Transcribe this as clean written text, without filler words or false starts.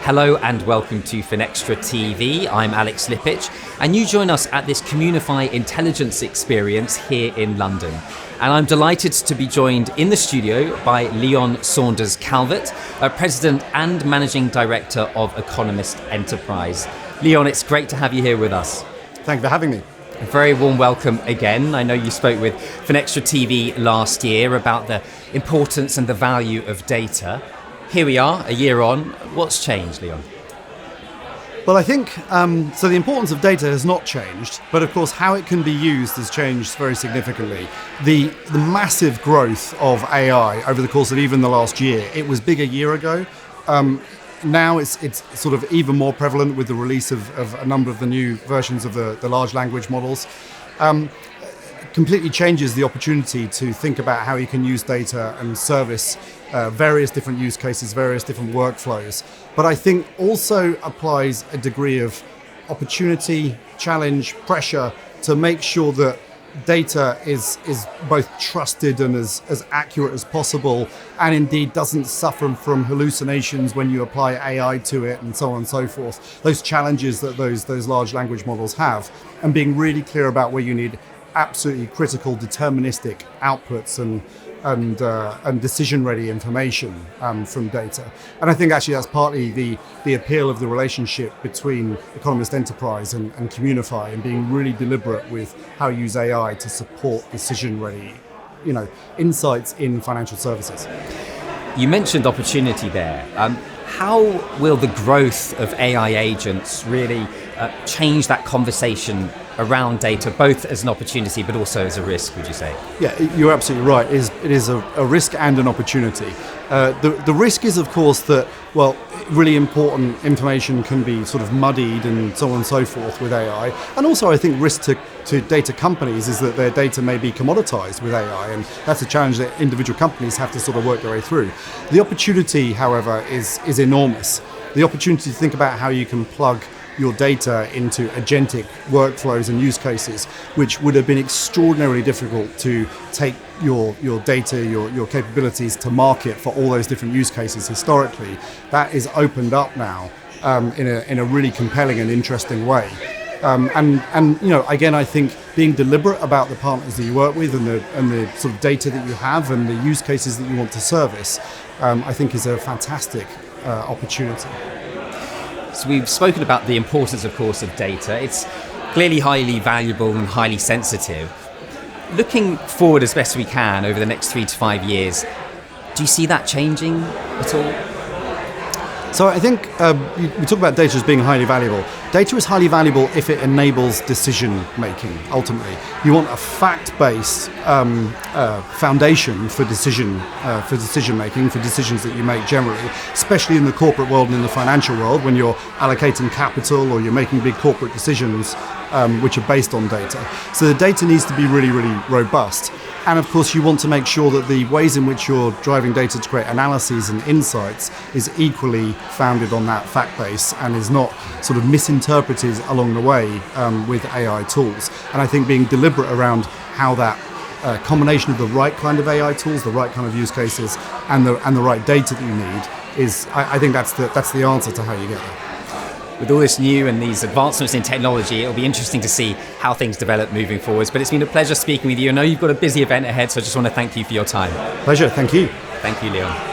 Hello and welcome to FinextraTV. I'm Alex Lippic, and you join us at this Communify Intelligence Experience here in London. And I'm delighted to be joined in the studio by Saunders Calvert, President and Managing Director of Economist Enterprise. Leon, it's great to have you here with us. Thank you for having me. A very warm welcome again. I know you spoke with FinextraTV last year about the importance and the value of data. Here we are, a year on. What's changed, Leon? Well, I think, so the importance of data has not changed, but of course how it can be used has changed very significantly. The massive growth of AI over the course of even the last year, it was big a year ago. Now it's sort of even more prevalent with the release of a number of the new versions of the large language models. Completely changes the opportunity to think about how you can use data and service various different use cases, various different workflows. But I think also applies a degree of opportunity, challenge, pressure to make sure that data is both trusted and as accurate as possible, and indeed doesn't suffer from hallucinations when you apply AI to it, and so on and so forth. Those challenges that those large language models have, and being really clear about where you need absolutely critical deterministic outputs and decision-ready information from data. And I think actually that's partly the appeal of the relationship between Economist Enterprise and Communify, and being really deliberate with how you use AI to support decision-ready, insights in financial services. You mentioned opportunity there. How will the growth of AI agents really change that conversation around data, both as an opportunity but also as a risk, would you say? Yeah, you're absolutely right. It is a risk and an opportunity. The risk is, of course, that, really important information can be sort of muddied and so on and so forth with AI. And also, I think risk to data companies is that their data may be commoditized with AI, and that's a challenge that individual companies have to sort of work their way through. The opportunity, however, is enormous. The opportunity to think about how you can plug your data into agentic workflows and use cases, which would have been extraordinarily difficult to take your data, your capabilities to market for all those different use cases historically. That is opened up now in a really compelling and interesting way. Again, I think being deliberate about the partners that you work with and the sort of data that you have and the use cases that you want to service, I think is a fantastic opportunity. So we've spoken about the importance, of course, of data. It's clearly highly valuable and highly sensitive. Looking forward as best we can over the next 3 to 5 years, do you see that changing at all? So I think we talk about data as being highly valuable. Data is highly valuable if it enables decision making, ultimately. You want a fact-based foundation for decision making, for decisions that you make generally, especially in the corporate world and in the financial world, when you're allocating capital or you're making big corporate decisions which are based on data. So the data needs to be really, really robust. And of course, you want to make sure that the ways in which you're driving data to create analyses and insights is equally founded on that fact base and is not sort of misinterpreted along the way with AI tools. And I think being deliberate around how that combination of the right kind of AI tools, the right kind of use cases, and the right data that you need is, I think that's the answer to how you get there. With all this new and these advancements in technology, it'll be interesting to see how things develop moving forwards. But it's been a pleasure speaking with you. I know you've got a busy event ahead, so I just want to thank you for your time. Pleasure, thank you. Thank you, Leon.